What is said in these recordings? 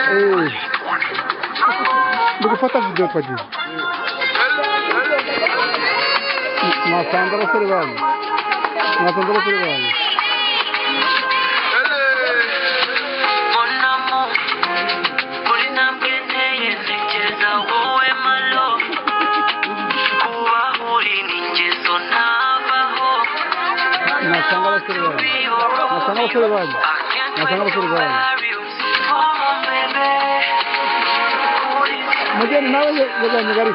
Ei, gufata video kwa juu. Nasandra serivali. Nasandra serivali. Nasandra serivali. Nasandra serivali. Nasandra serivali. मुझे ना ये जगह निगारी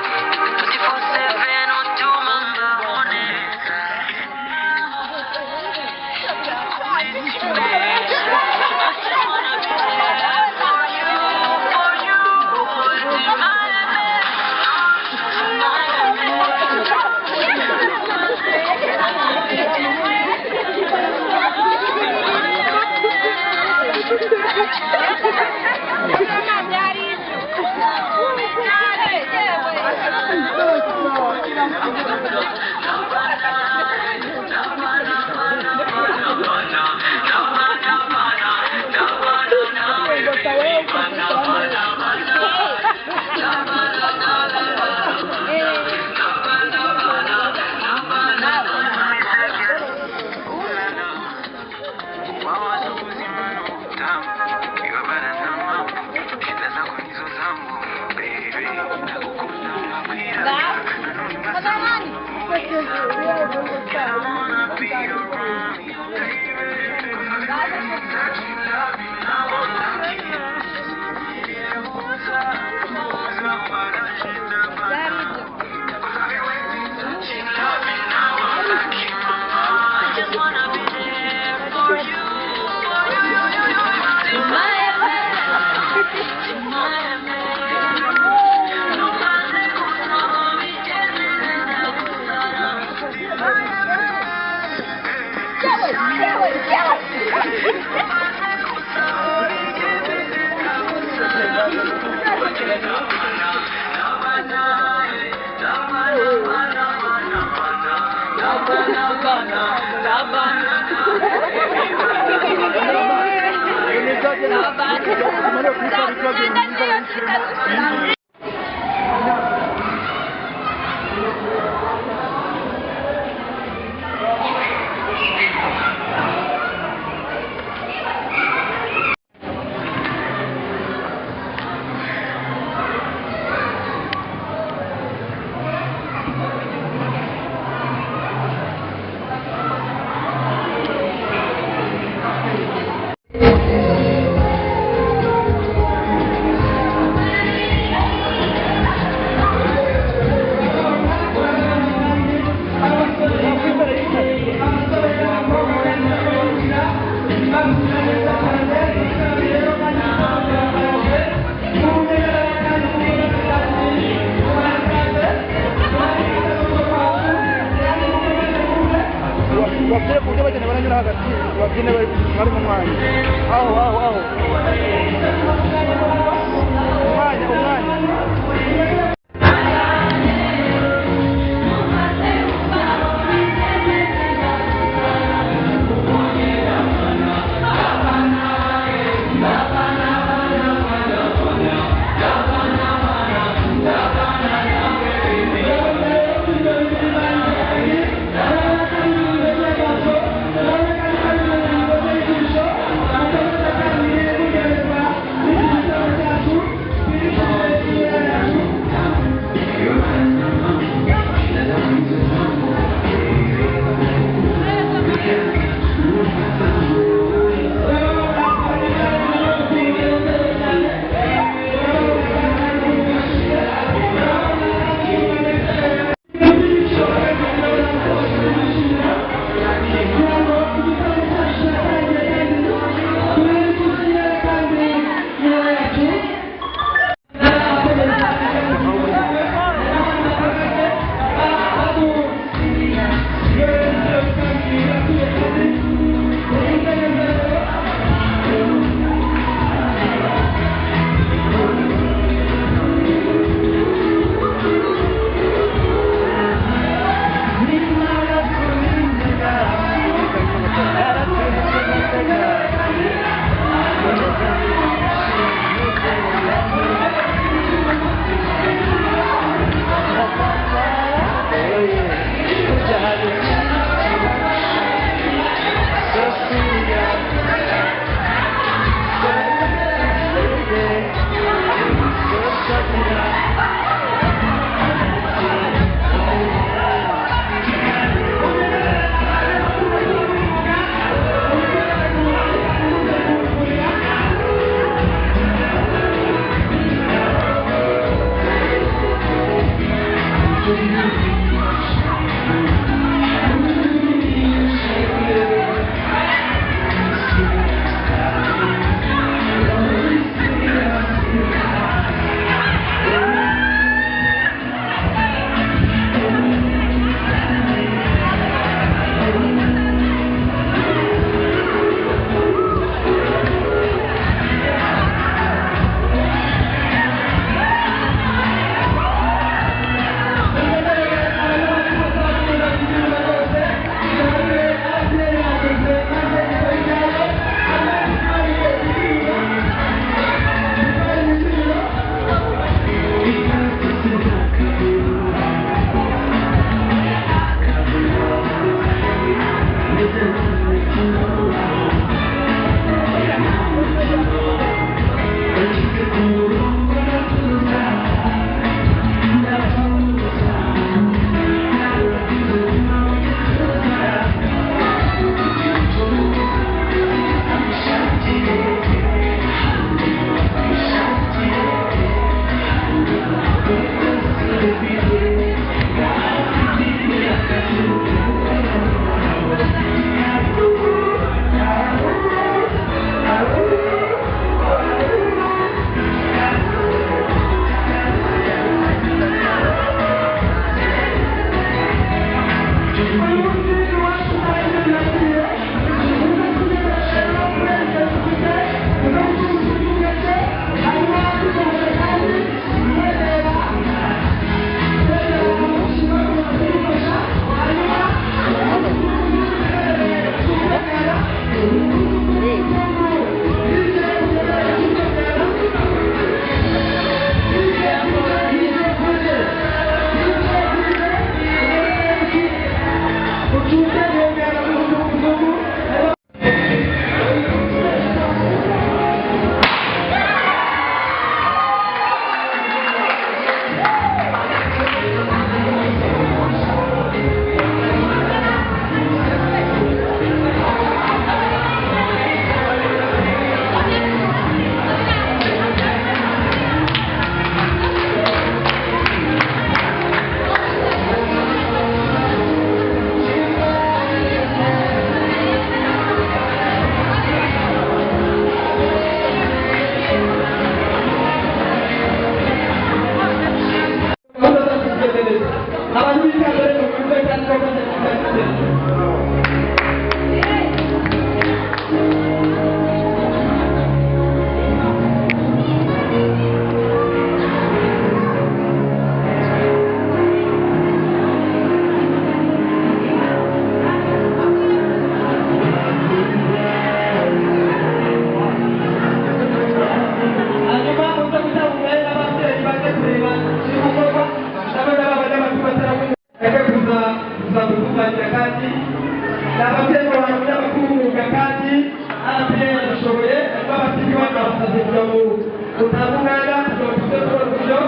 utavugana kutokuze kwa buryo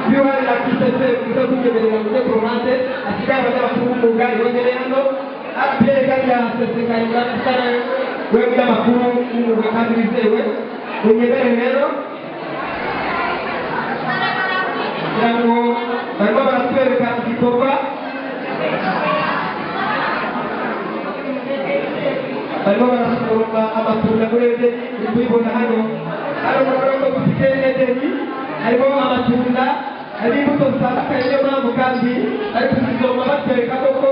biwa ya kitete kutoka kujeberera mu Rwanda asigara n'abakuru b'umugari wongere hano apere kandi yaseseka ingana wewe n'abakuru b'umugari kandi bizewe unyebere rero yango barimo baratwereka igikorwa barimo barasoroma amatunda muri Edeni uri kubibona hano hari umurongo dufite Edeni harimo amatunda hari imbuto zitandukanye niyo mpamvu kandi ari kuzisoroma batwereka koko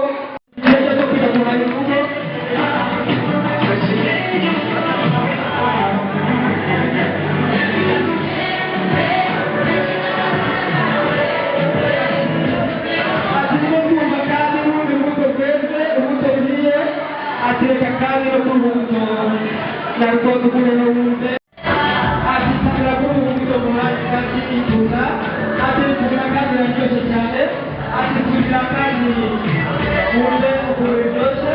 igihe cyo kujya guhaha imbuto atireka kandi no kuruhuko na rukondo kure no wumve atitira kuruhuko muhandi kandi ituza atireka kandi racyoshe cyane atireka kandi wumve ukuri byose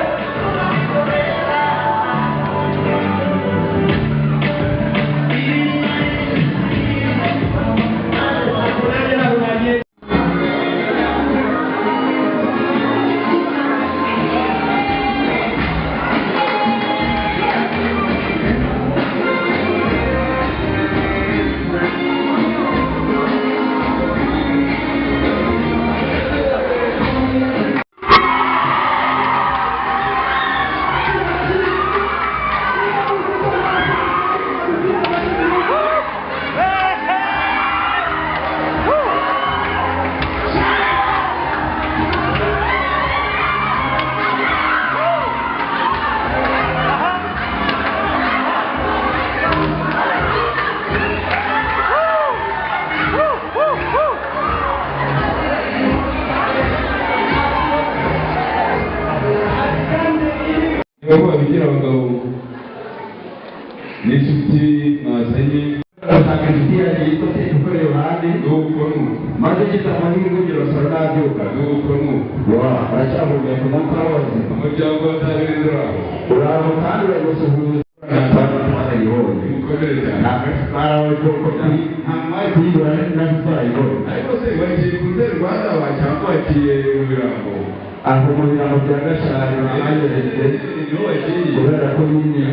Bigira abagabo n'inshuti mwazanye atakatiya yitose ikoreye handi n'ubukono maze kitama n'ingugiro sarabyuka n'ubukono wa aracyavuga ku mutawazi umuryango w'atabirindura urabo kandi uragusuhuza mukomere cyane narawe koko kuyibura n'abizayiho ariko se bagiye kunze Rwanda cyangwa bagiye mu birango aho mu birango bya Gashari bahageretse niho bagiye kubera ko nyine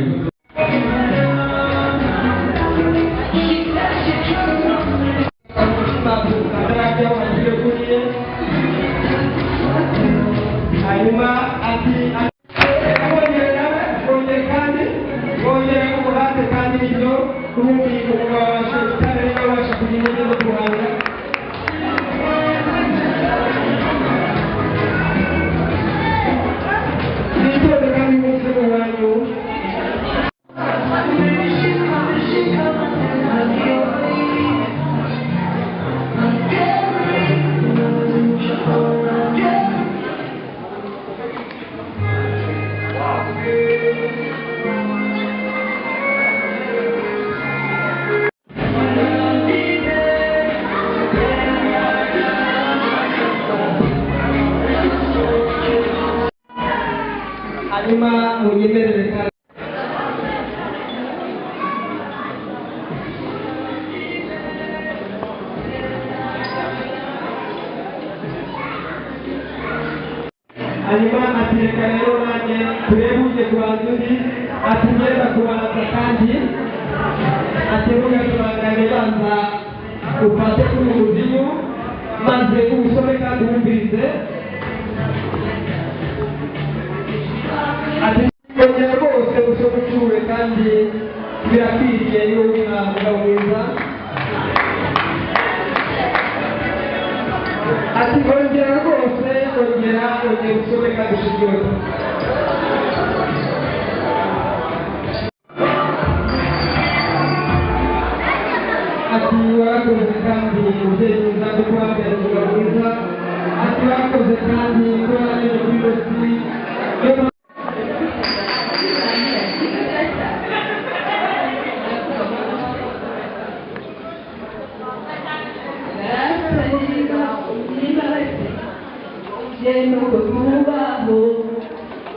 hanyuma ati kongera kandi kongera ubuhate kandi ibyo ubundi ukabasha gutanga niba wabasha kugira ibyo no guhanga nitoze kandi umunsi mu wanyu hanyuma munyemerere kandi hanyuma atireka rero nanjye turebe uje kubanza undi atugenda kubanza kandi ateruye turangane banza ufate kuri umuzimu maze usome kandi wumvirize ati kongera rwose usome ucuwe kandi birakwiriye iyo w'umwaka mwiza ati kongera rwose kongera usome kandi ushiryohe ati warakoze kandi umubyeyi mwiza kuko wambaye umugabo mwiza ati warakoze kandi ko warangije kuri rosi nuko tubaho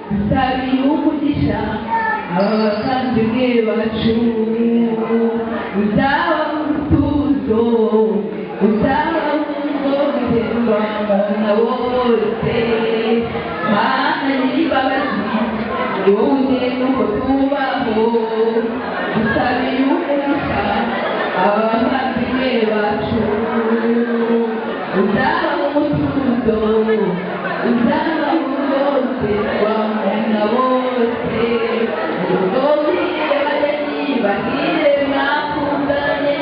tusabiye umugisha abavandimwe bacu uzaba umutuzo uzaba umugogerwa na bose mana y'imbabazi wowe nuko tubaho dusabiye umugisha abavandimwe bacu uzaba umutuzo uzaba umugogerwa na bose bahire mwakundanye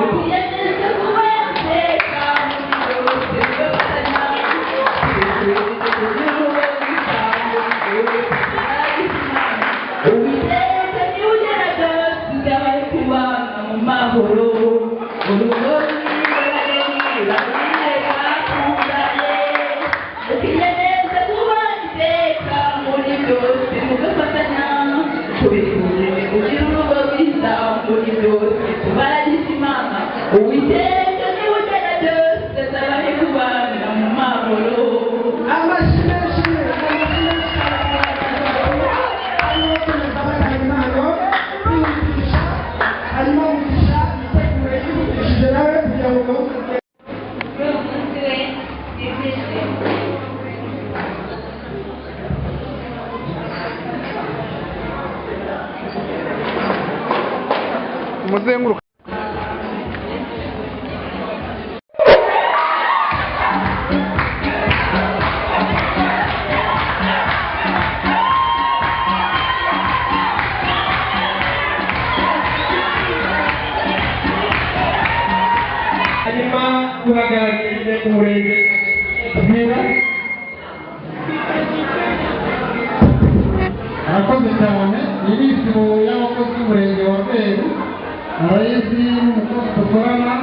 ukiyegeje kuba yateka uwiteka niwe ugera byose ugabaye kubana mu mahoro urugo rw'ibirori bahire mwakundanye ukiyegeje kuba iteka muri byose mugafatanya kubikuje kugira urugo rwiza muri byose tubaragize Imana uwiteka niwe ugera byose azabahe kubana mu mahoro umuzenguruka hanyuma duhagarariye umurenge mpera arakoze cyane iyi ni isibo y'abakozi b'umurenge wa Rweru abayizi n'umukozi dukorana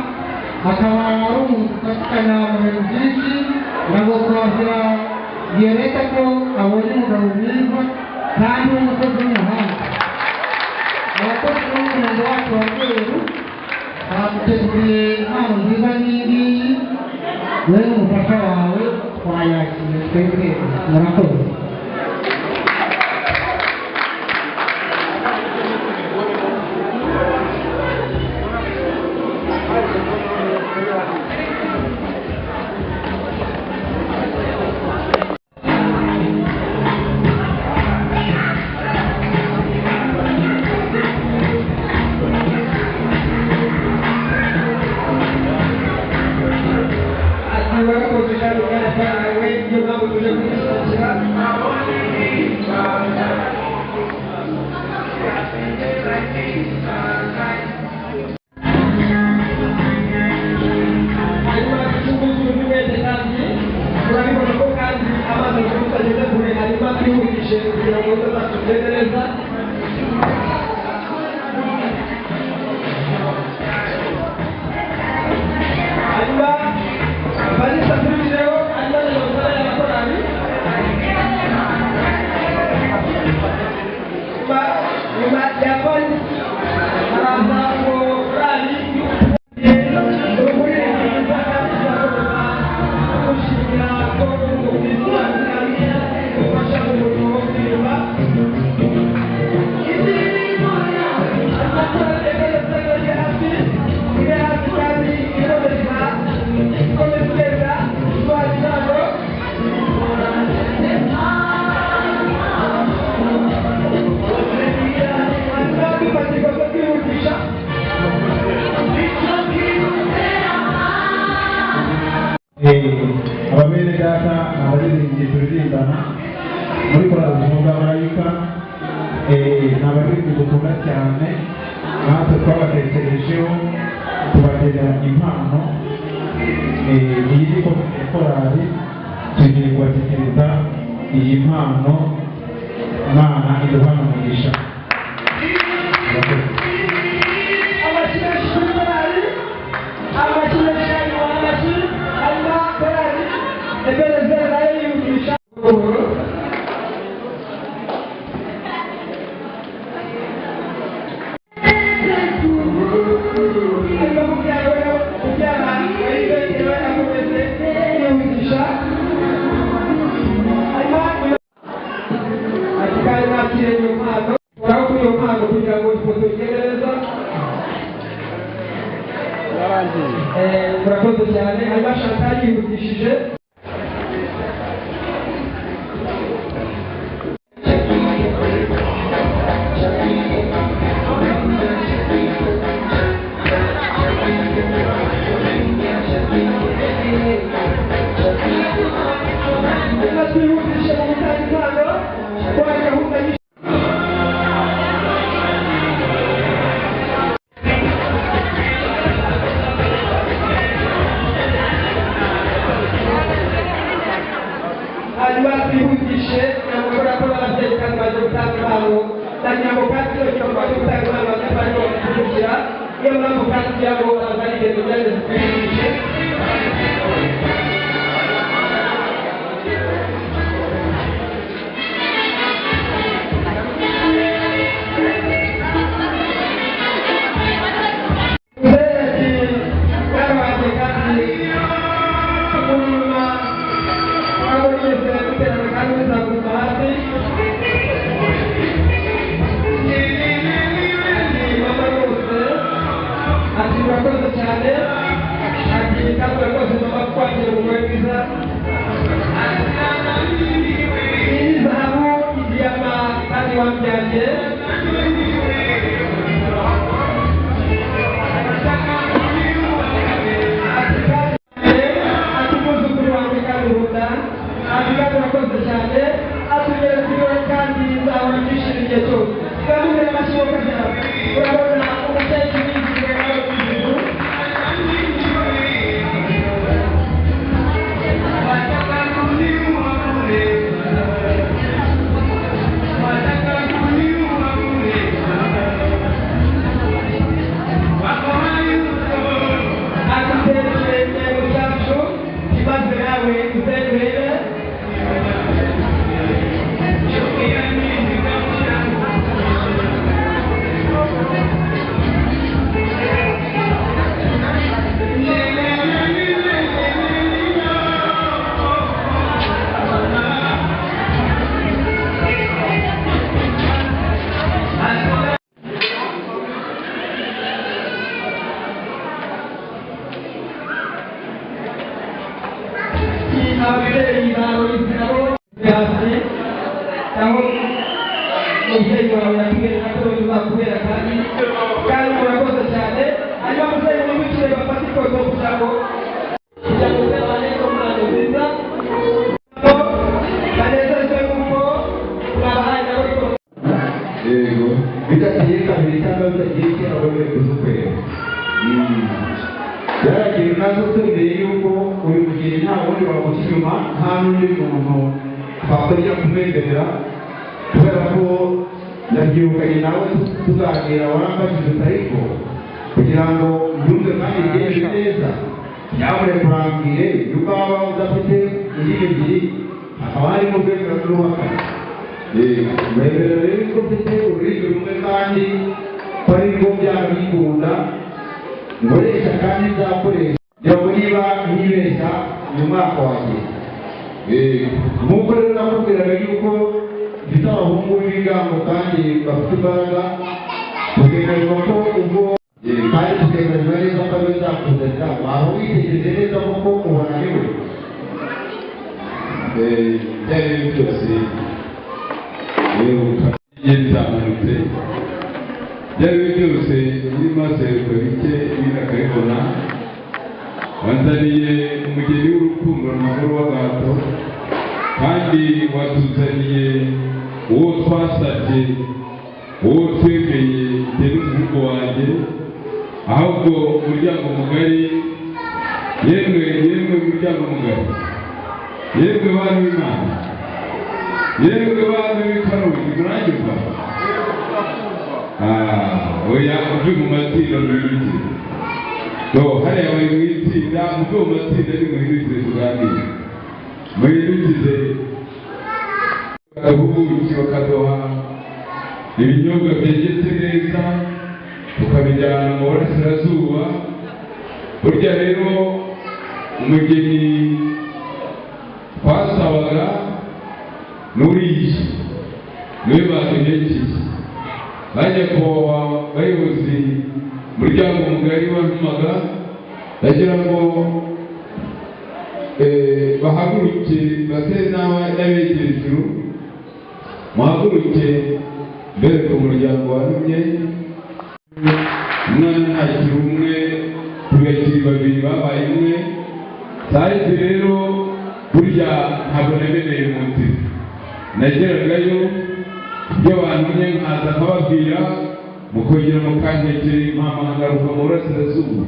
akaba ari umuntu dufatikanya mu bintu byinshi ntabwo twabwira Violeta ko abonye umugabo mwiza kandi w'umukozi w'umuhanga abakozi b'umurenge wacu wa Rweru bamuteguriye impano nziza n'ingiyi wowe n'umufasha wawe twayakiriye twebwe murakoze. ababene data abaririmbyi turirimbana muri korali umwuga marayika ni abaririmbyi dukunda cyane natwe twabatekerejeho tubagenera impano iyi ni korali tugiye kubashyikiriza iyi mpano Imana iduhana umugisha. ifoto igenda neza yarangiye murakoze cyane hanyuma Chantal yihutishije bajya kuba bayobozi muryango mugari wajumaga ndagira ngo bahaguruke base n'abegera ijuru muhaguruke mbere ku muryango warumye umwana ntakiri umwe tugakiri babiri babaye umwe sahizi rero burya ntabwo nabeneye mu nzira nageragayo ibyo bantumye nkaza nkababwira mukongera mukantekera impamvu nkagaruka mu burasirazuba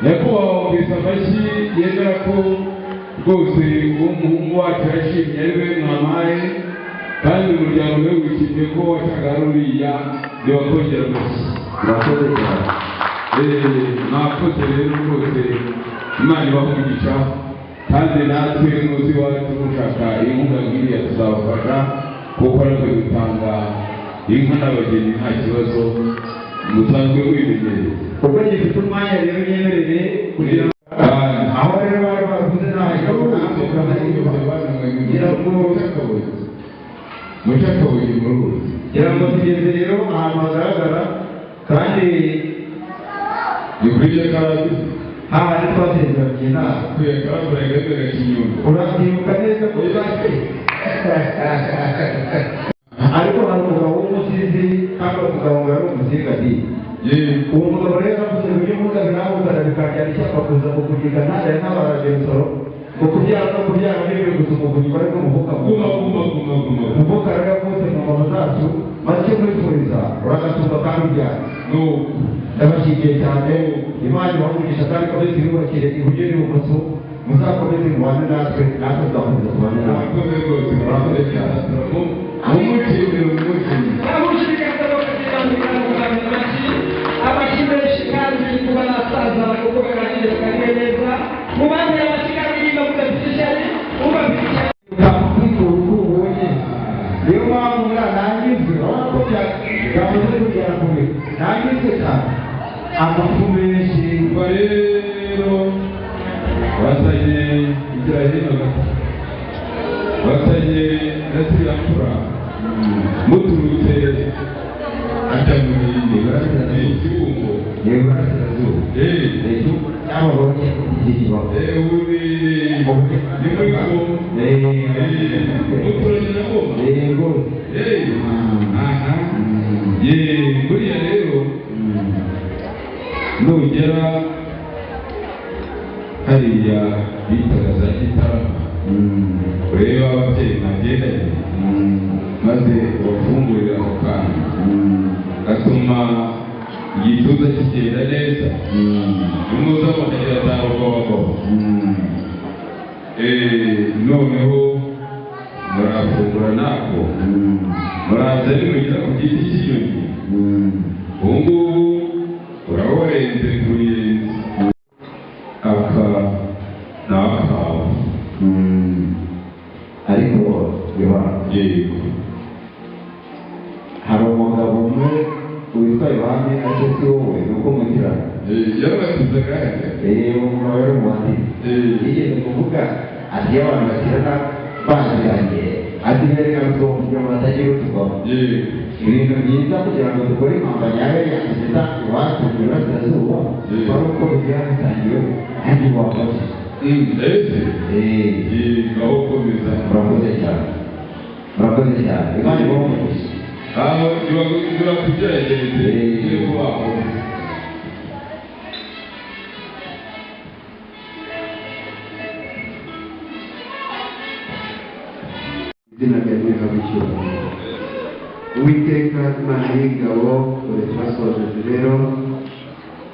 nyakubahwa wumvise amashyi yemera ko rwose umuhungu wacu yashimye ari we mwamaye kandi umuryango we wishimiye ko wacaga ruriya ntibakongera amashyi murakoze cyane mwakoze rero rwose imana ibavugisha kandi natwe muzi iwacu mushaka inkunga nk'iriya tuzabafasha kuko ariko dutanga inka n'abageni nta kibazo musanzwe mwimenyereye kuko gifite umwanya rero nyemerere kugira ngo aho rero bari bavuze ntabwo mucakabuye mu ruzi kugira ngo tugeze rero ahantu hagaragara kandi ni kuri byo karabye hahandi twasezeranye inama kuya karabura igatera kinyundo urabyibuka neza ko uzake ariko hari umugabo w'umusizi kandi uwo mugabo ngo yari umusigadi uwo mugabo rero avuze uburyo mugabo nawe ukarabikajyana icyapa kuza kukugira ntandare n'abaragensoro ngo kubyara no kubyara n'ibyo gusa umuvunyi bari kumuvuga umuvuga rero avutse mu ngoma zacu maze icyo kwifuriza uragatumva kandi ubyara ndabashyigiye cyane imana ibavugisha kandi ikomeze ibubakire iburyo n'ibumoso muzakomeze mubane natwe natwe tuzakomeza kubane nawe murakoze rwose murakoze cyane mumushimire amushirikana bakagirana amashyi menshi kandi kuba nasaza kuko bakagira kariye neza mu bandi abashikari bakudafite ishyari ubafite kwikura uko ubonye niyo mpamvu nangize urabona ko byamaze kugera kure nangize cyane amafu menshi kuva rero bazanye inzira hino gato bazanye na tiramfura muturutse ajya mu kibungo iburasirazuba n'ababonye iki kibazo uri ni muri ko muturanye na goma aha buriya rero nugera hariya bitaga za Gitarama ureba ababyeyi mwagendanye maze ubafungurira ako kantu gatuma igituza kigenda neza n'umuza bakagira za rugobagoba noneho murafungura nako muraza nimugira ku giti cy'inyoni ubungubu urawarenze ku ruyenzi aka ni akawe ariko yego hari umugabo umwe witwa Yohani ariko si wowe ni uko mugira yarabatizaga umugabo yari umuhati yigeze kuvuga ati iyo abantu bakirana baziranye ati reka kugira ngo batagira utugabo ibintu byiza kugira ngo dukore kampani yawe yakugeza iwacu mu burasirazuba wari uko bigira bitangiwe kandi wafashe ngaho komeza murakoze cyane imana ibaho umugisha aho iba kugerageza niyo wabo izina rya Yesu w'icyubahiro uwiteka imana y'ingabo dore turasoje rero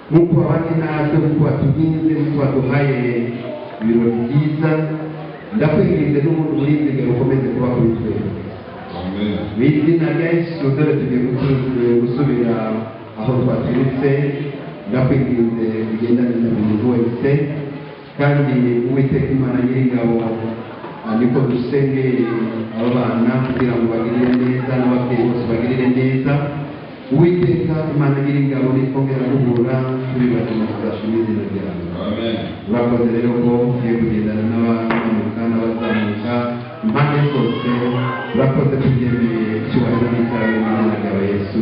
nk'uko abandi natwe nk'uko watuginze nk'uko waduhaye ibirori byiza ndakwinginze n'umuntu murinzige ukomeze kuba kuri twe mu izina rya Yesu dore tugiye gusubira aho twaturutse ndakwinginze bigendane na buri muntu wese kandi uwiteka imana y'ingabo niko dusengeye aba bana kugira ngo bagirire neza n'ababyeyi bose bagirire neza uwiteka imana y'ingabo nikongera guhura turi bazima tuzashima izina ryawe urakoze rero ko ugiye kugendana n'abamanuka n'abazamuka impande zose urakoze tubyemeye icyubahiro n'icyawe mu izina ryawe Yesu